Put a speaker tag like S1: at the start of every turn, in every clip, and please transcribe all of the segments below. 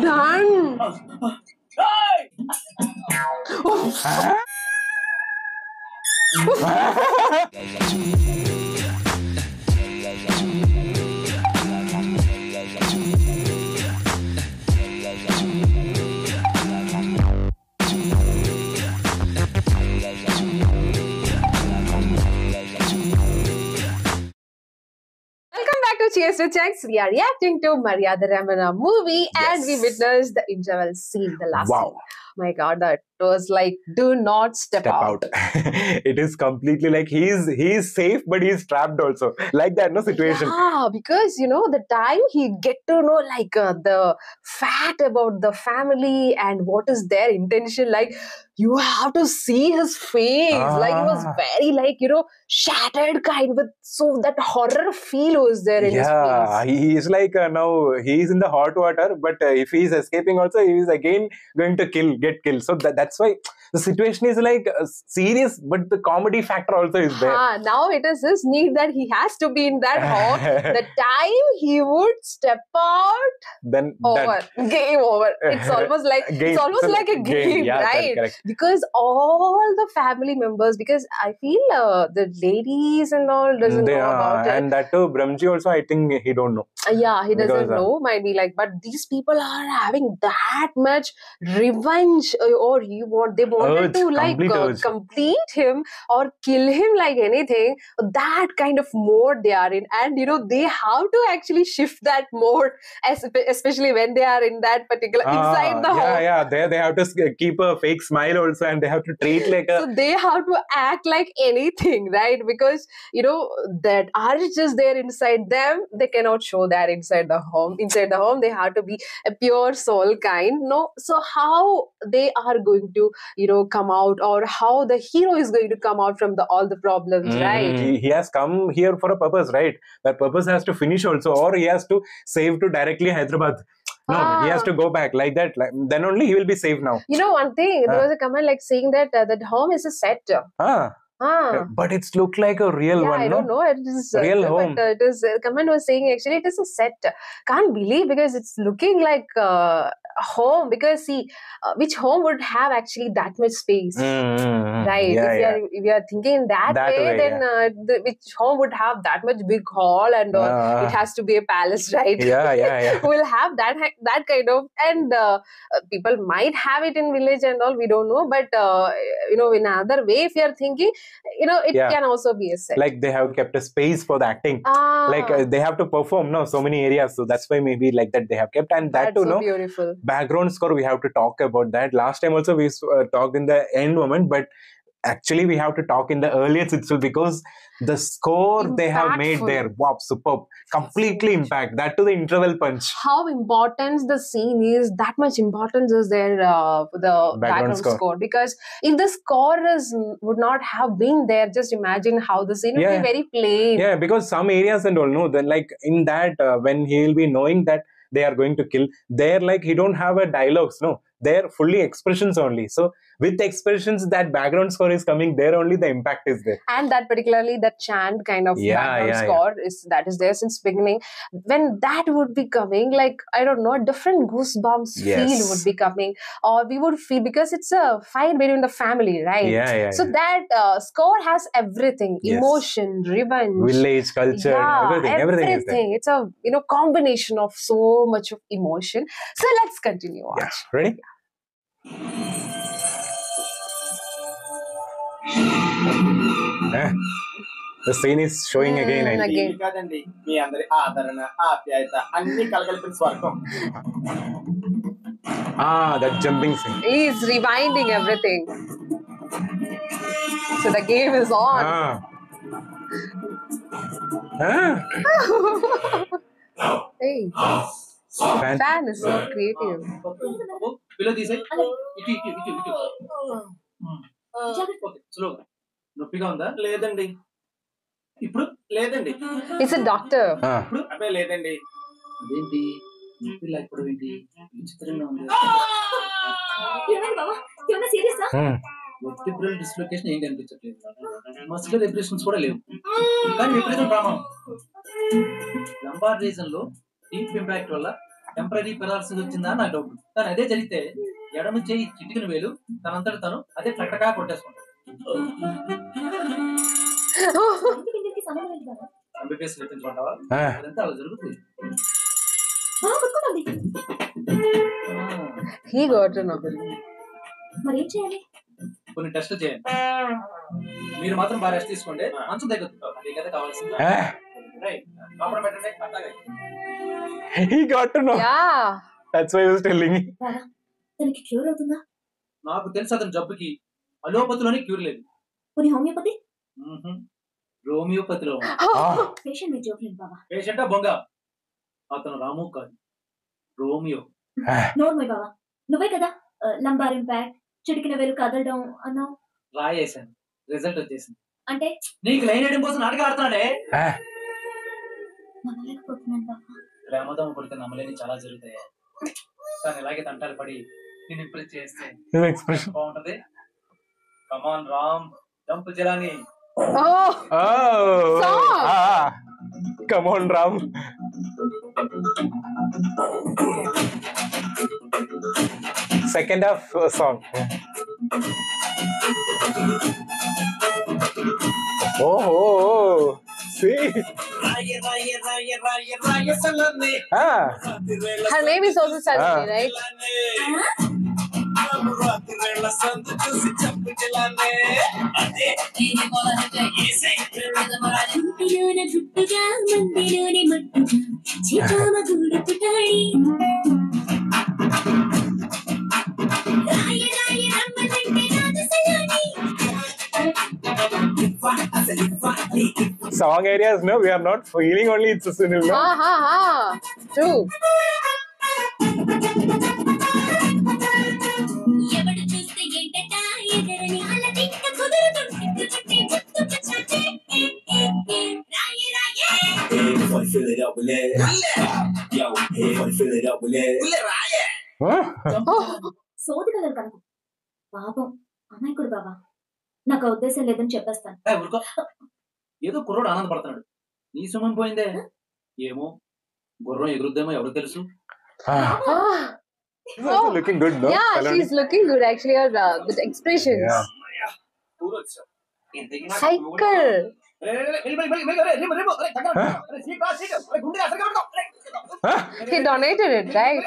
S1: Done. Welcome back to Cheers to Checks. We are reacting to Maryada Ramana movie and we witnessed the interval scene, the last scene. My God, that was like, do not step out.
S2: It is completely like he's safe, but he's trapped also. Like that, no situation.
S1: Yeah, because the time he get to know like the fact about the family and what is their intention, like you have to see his face. Like he was very like shattered kind with so that horror feel was there in his face.
S2: Yeah, he is like now he is in the hot water, but if he is escaping also, he is again going to get killed. So that's why the situation is like serious, but the comedy factor also is there.
S1: Now it is his need that he has to be in that home. The time he would step out,
S2: then
S1: over. Game over. It's almost like it's almost so like a game,
S2: yeah,
S1: right?
S2: Correct.
S1: Because all the family members, because I feel the ladies and all doesn't know about it.
S2: And that too, Brahmji also, I think he don't know.
S1: Yeah, he doesn't know. Might be like, but these people are having that much revenge, or they wanted to like complete him or kill him like anything. That kind of mode they are in, and they have to actually shift that mode, especially when they are in that particular inside the home.
S2: Yeah. They have to keep a fake smile also, and they have to treat like a.
S1: So they have to act like anything, right? Because that urge is there inside them. They cannot show that inside the home. Inside the home, they have to be a pure soul kind. No, so how they are going to come out, or how the hero is going to come out from all the problems, right?
S2: He has come here for a purpose, right? That purpose has to finish also, or he has to save to directly Hyderabad. No, he has to go back like that. Then only he will be safe now.
S1: One thing, there was a comment like saying that that home is a set.
S2: But it's looked like a real one.
S1: I don't know. It is
S2: real home.
S1: But it is. Comment was saying actually it is a set. Can't believe, because it's looking like a home. Because see, which home would have actually that much space, right? If you are thinking that way, then which home would have that much big hall and all? It has to be a palace, right?
S2: Yeah.
S1: We'll have that kind of, and people might have it in village and all. We don't know, but in another way, if you are thinking. It can also be a set.
S2: Like they have kept a space for the acting. Like they have to perform, so many areas. So that's why maybe like that they have kept. And that too,
S1: so beautiful.
S2: Background score, we have to talk about that. Last time also we talked in the end moment, but actually we have to talk in the earliest itself, because the score they have made there, wow, superb, completely impact. That to the interval punch.
S1: How important the scene is, that much importance is there for the background score. Because if the score would not have been there, just imagine how the scene would be very plain.
S2: Yeah, because some areas and all, no, then like in that when he will be knowing that they are going to kill, there like he don't have a dialogues, no, they're fully expressions only. So with the expressions, that background score is coming, there only the impact is there.
S1: And that particularly that chant kind of background score is there since beginning. When that would be coming, like I don't know, a different goosebumps feel would be coming, or we would feel, because it's a fight between the family, right? So that score has everything: emotion, revenge,
S2: village culture, everything is there.
S1: It's a combination of so much of emotion. So let's continue watch.
S2: Ready? The scene is showing again. That jumping scene.
S1: He's rewinding everything. So the game is on. Hey. Fan is so creative. It's a doctor.
S3: vertebral dislocation ఏం కనిపించట్లేదు, muscular ఎబ్రేషన్స్ కూడా లేవు, కానీ విపరీతం drama. Lumbar region లో deep impact వల్ల temporary paralysis వచ్చిందా నా డౌట్. కానీ అదే జరిగితే ఎడమ చేయి చిటికిన వేలు తనంతట తను అదే టకటకా కొట్టేసుకుంటాడు. ఎంబీబీఎస్ నేర్పించుకుంటావా? అదంతా అలా జరుగుతుంది. కొన్ని టెస్టులు చేయండి. మీరు మాత్రం బాగా రెస్ట్ తీసుకోండి. మంచం తగ్గుతుంది. నీకైతే కావాల్సింది
S2: He got to know.
S1: Yeah.
S2: That's why he was telling me.
S4: తనకి క్యూర్ అవుతుందా?
S3: నాకు తెలుసు అతని జబ్బుకి అలోపతిలోనే క్యూర్ లేదు.
S4: పోనీ హోమియోపతి?
S3: రోమియోపతిలో
S4: పేషెంట్ మీ జోక్లేదు బాబా.
S3: పేషెంటా బొంగ? అతను రాము కాదు, రోమియో.
S4: నోర్మల్ బాబా, నువ్వే కదా లంబార్ ఇంపాక్ట్, చిటికిన వేలు కదలడం అన్నావు.
S3: రాయేసాను, రిజల్ట్ వచ్చేసింది.
S4: అంటే
S3: నీకు లైన్ వేయడం కోసం నాటకం ఆడుతున్నాడే.
S4: నమ్మలేకపోతున్నాను బాబా.
S3: ప్రేమదమ్మ కొడితే నమ్మలేని చాలా జరుగుతాయి. కానీ ఇలాగే తంటాలు పడి నేను ఇంప్రెస్ చేస్తే బాగుంటది. కమాన్ రామ్, జంప్ జలాని.
S2: Come on, Ram. Second half song. Oh, see.
S1: Her name is also Sanjay, right?
S2: Song areas, no, we are not feeling only it's a Sunil, no?
S1: True.
S4: సోది కలరు కనుక పాపం అమాయకుడు బాబా. నాకు ఉద్దేశం లేదని చెప్పేస్తాను.
S3: ఏదో కుర్రోడు ఆనందపడుతున్నాడు, నీ సుమం పోయిందే. ఏమో గుర్రం ఎగురుద్దేమో ఎవరు తెలుసు.
S2: She's also looking good, no?
S1: Yeah, she's looking good actually. Her good expressions.
S2: Yeah.
S1: Cycle. He donated it, right?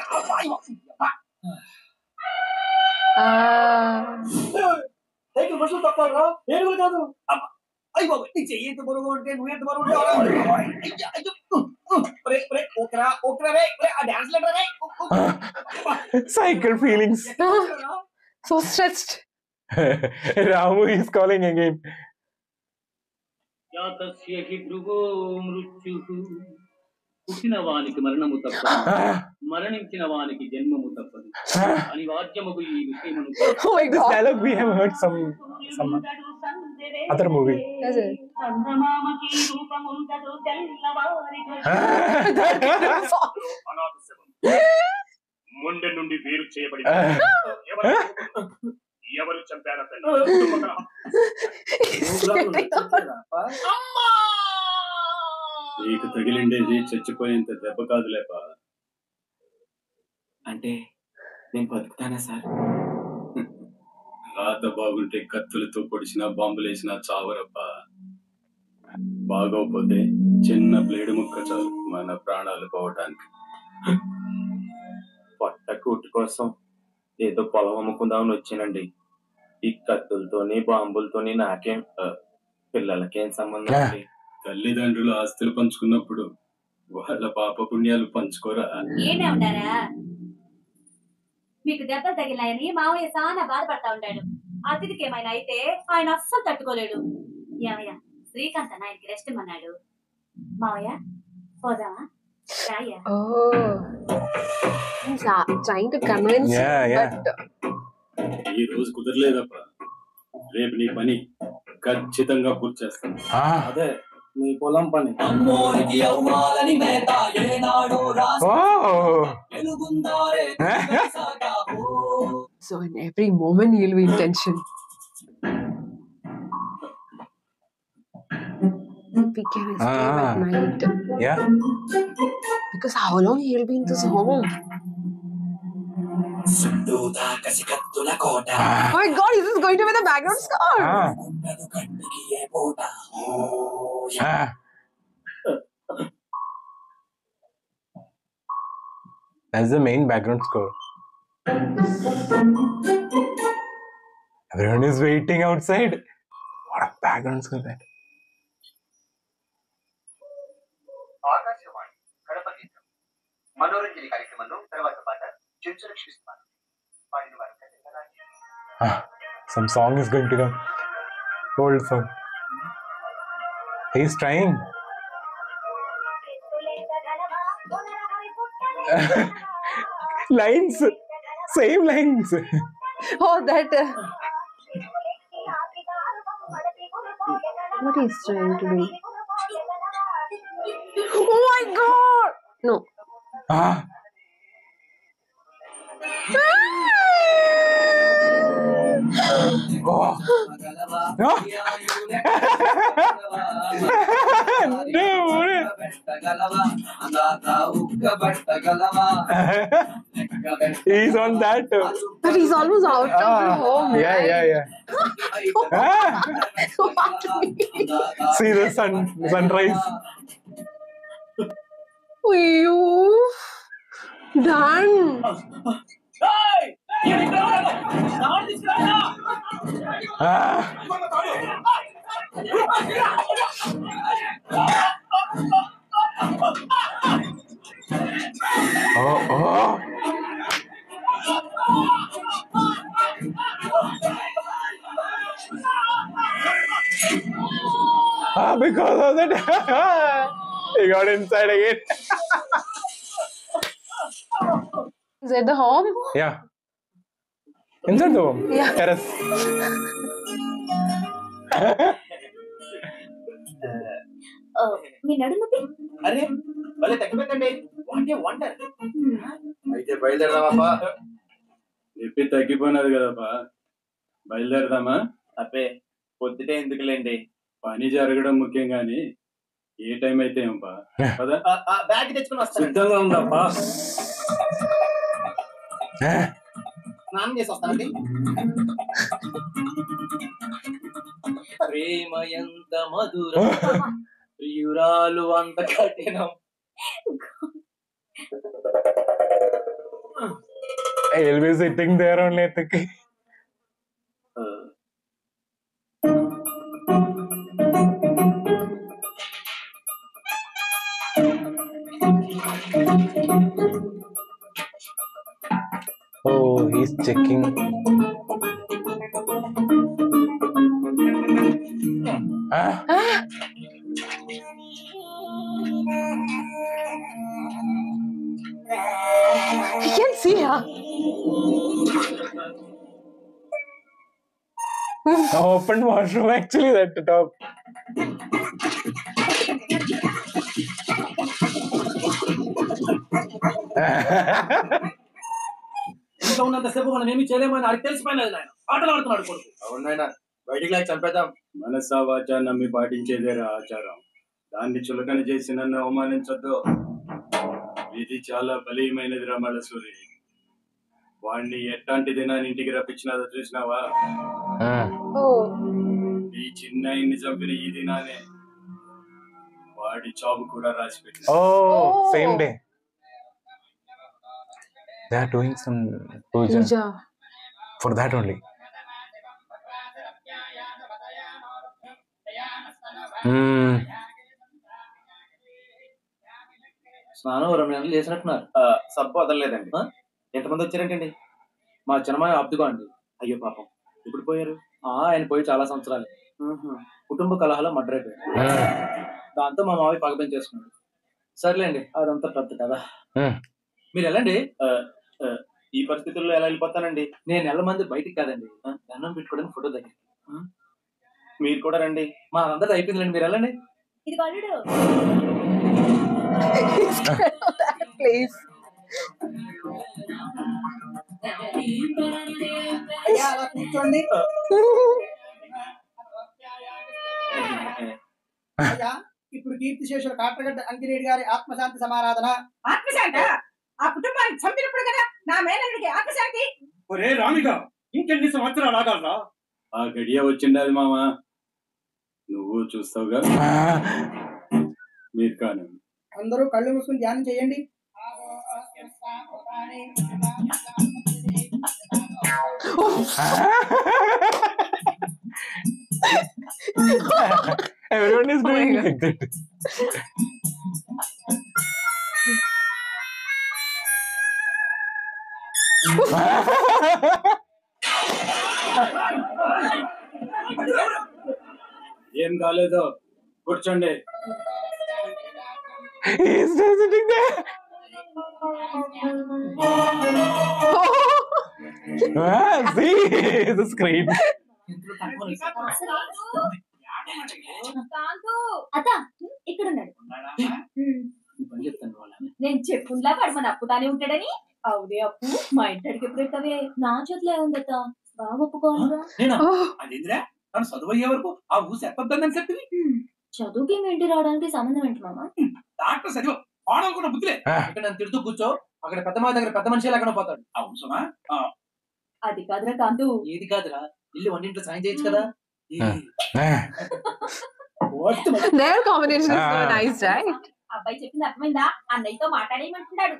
S2: Cycle feelings.
S1: So stressed.
S2: Ramu is calling again.
S3: పుట్టిన వానికి మరణము తప్పదు, మరణించిన వానికి జన్మము తప్పదు. అనివార్యముకు ఈ విషయమును.
S2: This dialogue we have heard some other movie.
S1: Is it?
S3: ముండె నుండి వేరు చేయబడి ఎవరు చంపారా? నీకు తగిలిండేది చచ్చిపోయేంత దెబ్బ కాదులేపా. అంటే నేను బతుకుతానా సార్? రాత బాగుంటే కత్తులతో పొడిచినా బాంబులేసినా చావరబ్బా. బాగోపోతే చిన్న బ్లేడు ముక్క చాలు మన ప్రాణాలు పోవటానికి. పొట్ట కూటి కోసం ఏదో పొలం అమ్ముకుందామని వచ్చానండి. ఈ కత్తులతోని బాంబులతోని నాకేం, పిల్లలకేం సంబంధం అండి? తల్లిదండ్రులు ఆస్తులు పంచుకున్నప్పుడు వాళ్ళ పాప పుణ్యాలు పంచుకోరా?
S4: ఏమే ఉంటారా? మీకు దెబ్బలు తగిలాయని మావయ్య చాలా బాధపడతా ఉంటాడు. అతిథికి ఏమైనా అయితే ఆయన అస్సలు తట్టుకోలేడు. ఏమయ్యా శ్రీకాంత్ అన్న ఆయనకి రెస్ట్ ఇమ్మన్నాడు. మావయ్య పోదామా?
S1: He's trying to convince
S2: Yeah.
S1: but
S3: ఈ రోజు కుదరలేదప్ప. రేపు నీ పని ఖచ్చితంగా పూర్తి చేస్తాను. అదే నీ పొలం పని.
S1: so in every moment he'll be in tension. We can escape at night.
S2: Yeah.
S1: Because how long he'll be in this home? Oh my god, is this going to be the background score?
S2: That's the main background score. Everyone is waiting outside. What a background score that. Some song is going to come. Old song. He's trying. Lines. Same lines.
S1: Oh, that. What he's trying to do? Oh my god! No.
S2: Oh. No. He's on that.
S1: But he's almost out of the home.
S2: Yeah. See the sunrise.
S1: You done.
S2: Oh. Because of that, he got inside again.
S1: Is it the home?
S2: Yeah. Inside the home.
S1: Yeah.
S2: Terrace.
S4: మీ నడు నొప్పి
S3: అరే భలే తగ్గిపోతండి. What a wonder. అయితే బయలుదేరదామా? నొప్పి తగ్గిపోయినది కదప్పా, బయలుదేరదామా? అబ్బే పొద్దుటే ఎందుకులేండి, పని జరగడం ముఖ్యం గాని ఏ టైం అయితే ఏంపా. బ్యాగ్ తెచ్చుకుని వస్తా. సిద్ధంగా ఉందప్పా. స్నానం చేసి వస్తానండి. ప్రేమ ఎంత మధురం, ప్రియురాలు అంత కఠినం.
S2: I'll be sitting there only. Oh, he's checking.
S1: He can see her.
S2: Open washroom actually at the top.
S3: ఇంట్లో ఉన్నంతసేపు మనం ఏమి చేయలేమని ఆడికి తెలిసిపోయినది నాయన. ఆటలు ఆడుతున్నాడు కొడుకు. అవును నాయన, బయటికి లాగి చంపేద్దాం. మనసా వాచా నమ్మి పాటించేదేరా ఆచారం. దాన్ని చులకన చేసి నన్ను అవమానించొద్దు. ఇది చాలా బలీయమైనది రమళసూరి. వాడిని ఎట్లాంటి దినాన్ని ఇంటికి రప్పించినాదో చూసినావా? ఈ చిన్న ఇన్ని చంపిన ఈ దినానే వాడి చావు కూడా రాసి పెట్టి.
S2: Oh, same day. They are doing some puja. For that only.
S3: స్నానం 2 గంటలు చేసినట్టున్నారు. సబ్బు వదలలేదండి. ఎంతమంది వచ్చారంటండి? మా చిన్నమాయ అబ్దుగా అండి. అయ్యో పాపం, ఎప్పుడు పోయారు? ఆయన పోయి చాలా సంవత్సరాలు. కుటుంబ కలహాలో మర్డర్ అయిపోయారు. దాంతో మా మావి పగపని చేసుకున్నాడు. సర్లేండి, అదంతా పెద్ద కదా. మీరు వెళ్ళండి. ఈ పరిస్థితుల్లో ఎలా వెళ్ళిపోతానండి? నేను నెల మంది బయటికి కాదండి, దండం పెట్టుకోవడానికి ఫోటో దగ్గర. మీరు కూడా రండి. మా అందరూ అయిపోయిందండి, మీరు వెళ్ళండి.
S4: ఇది కలుడు.
S1: Please.
S3: అలా కూర్చోండి.
S5: అయ్యా ఇప్పుడు కీర్తిశేషులు కాట్రగడ్డ అంకిరెడ్డి గారి ఆత్మశాంతి సమారాధన.
S6: ఆత్మశాంత ఆ కుటుంబాన్ని చంపినప్పుడు కదా నా మేనల్లుడికి ఆత్మశాంతి.
S3: ఒరే రామిగా ఇంకెన్ని సంవత్సరాలు ఆగాలరా? ఆ గడియ వచ్చిండది మామ, నువ్వు చూస్తావుగా. మీరు కానీ
S5: అందరూ కళ్ళు మూసుకుని ధ్యానం చేయండి.
S2: Everyone is doing like that.
S3: ఏం కాలేదు, కూర్చోండి.
S2: He's still sitting there. See the screen.
S4: అత్త ఇక్కడ ఉన్నాడు. నేను చెప్పులా పడమని అప్పుతానే ఉంటాడని. అవునే అప్పు మా ఇంటికి ఎప్పుడు ఎక్కవే? నా చేతిలో ఉంది అత్త, బాగా ఒప్పుకోవాలిరా.
S6: చదువు అయ్యే వరకు ఆ ఊసి ఎత్తద్దని చెప్పింది.
S4: చదువుకి మీ ఇంటి రావడానికి సంబంధం ఏంటి మామ?
S6: డాక్టర్ చదివా ఆడాలనుకున్న బుద్ధిలే. ఇక్కడ నన్ను తిడుతూ కూర్చో, అక్కడ పెద్ద మా దగ్గర పెద్ద మనిషి ఎక్కడ పోతాడు. అవునా?
S4: అది కాదురా కాంతు.
S6: ఏది కాదురా, ఇల్లు వంటింట్లో సాయం చేయొచ్చు కదా.
S1: Their combination is so nice, right?
S4: అబ్బాయి చెప్పింది అర్థమైందా? అన్నయ్యతో మాట్లాడేయమంటున్నాడు.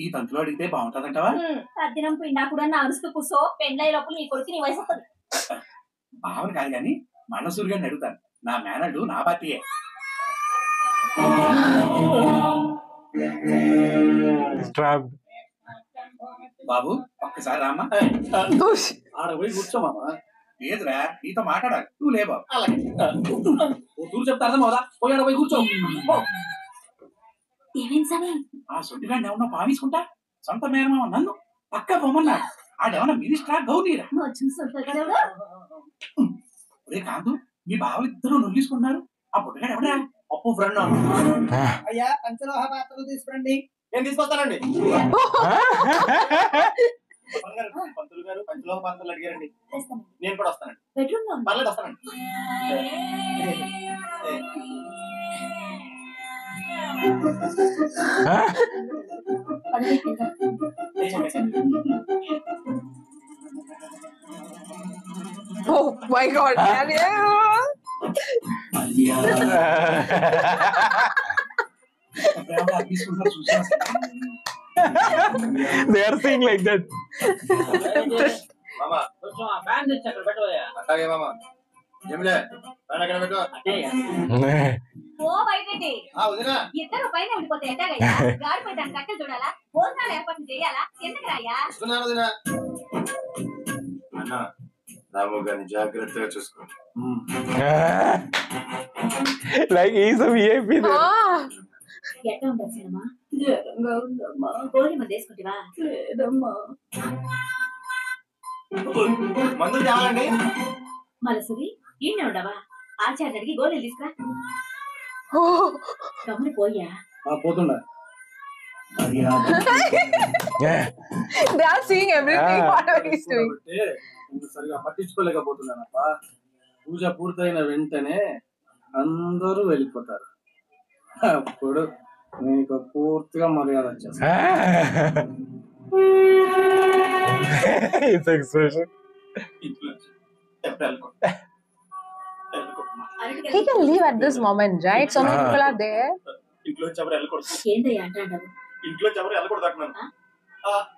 S6: ఈ తంతులో అడిగితే బాగుంటదంటావా?
S4: తద్దినం పిండా కూడా నా అరుస్తూ కూర్చో, పెండ్లయ్య లోపల నీ కొడుకు నీ వయసు వస్తుంది.
S6: భావన కాదు గాని మనసూరు గారిని అడుగుతాను. నా మేనల్డు నా పార్టీయే. బాబు ఒక్కసారి రామ్మా. ఆడ పోయి కూర్చోమామా. లేదురా, నీతో మాట్లాడాలి. నువ్వు లేబా. తూరు చెప్తా అర్థం అవుదా? పోయి ఆడ పోయి కూర్చో. ఆ సొంటిగాడిని ఏమన్నా పావించుకుంటా. సొంత మేనమామ నన్ను పక్క బొమ్మన్నాడు. ఆడేమన్నా మినిస్టరా గౌరీరా? ఒరే కాంతు, మీ బావలు ఇద్దరు నొల్లిసుకున్నారు. ఆ పుట్టగాడు ఎవడా? అప్పు ఫ్రెండ్.
S5: అయ్యా పంచలోహ పాత్రలు తీసుకురండి.
S3: నేను తీసుకొస్తానండి. పంతులు గారు పంచలోహ పాత్రలు అడిగారండి. నేను కూడా వస్తానండి. పర్లేదు, వస్తానండి.
S1: Oh my God!
S2: They are saying like that.
S3: మామా ఫ్యాన్ తెచ్చి అక్కడ పెట్టవయ్యా. అట్లాగే మామా. ఏమిలే ఫ్యాన్ అక్కడ పెట్టు.
S4: ఓ బయటండి. ఇద్దరు పైన ఉండిపోతే ఎట్టాగయ్యా? గాడిపై దాన్ని కట్టె చూడాలా? భోజనాలు ఏర్పాటు చేయాలా? ఎందుకు రాయ్యా?
S3: అన్న రాము గారిని జాగ్రత్తగా చూసుకో.
S2: Like he's a VIP there.
S4: ఎట్లా ఉంటుంది సినిమా? ఉందమ్మా. గోధుమ తీసుకుంటావా? లేదమ్మా.
S3: మందులు తేవాలండి.
S4: మలసూరి ఈయన ఉండవా? ఆచార్య అడిగి గోళీలు తీసుకురా. గమ్ముని పోయా.
S3: పోతుండా?
S1: They are seeing everything. Whatever he's doing.
S3: సరిగా పట్టించుకోలేకపోతున్నానప్ప. పూజ పూర్తయిన వెంటనే అందరూ వెళ్ళిపోతారు. అప్పుడు నీకు పూర్తిగా మర్యాద వచ్చేస్తా.
S1: He can leave at this moment, right? So many people are there.
S3: ఇంట్లో ఎవరు వెళ్ళకూడదు.
S4: ఏందయ్యా అంటాడు?
S3: ఇంట్లో ఎవరు వెళ్ళకూడదు అంటున్నాను.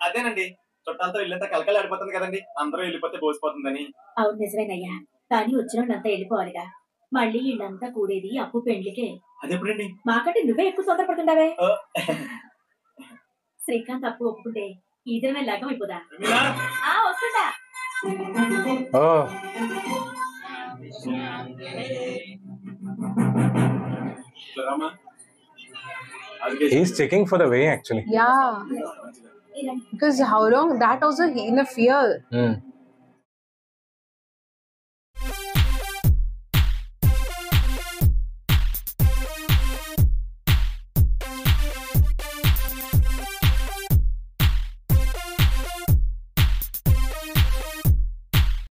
S3: అదేనండి, చుట్టాలతో ఇల్లంతా కలకలు ఆడిపోతుంది కదండి. అందరూ వెళ్ళిపోతే బోసిపోతుందని.
S4: అవును నిజమేనయ్యా, కానీ వచ్చిన వాళ్ళంతా వెళ్ళిపోవాలిగా. మళ్ళీ వీళ్ళంతా కూడేది అప్పు పెండ్లికే.
S3: అదెప్పుడండి?
S4: మాకంటే నువ్వే ఎక్కువ తొందరపడుతుండవే. శ్రీకాంత్ అప్పు ఒప్పుకుంటే ఇద్దరమే లగ్గం అయిపోదా? వస్తుందా?
S2: He's checking for the way actually.
S1: Yeah. Because how long? That also in a fear.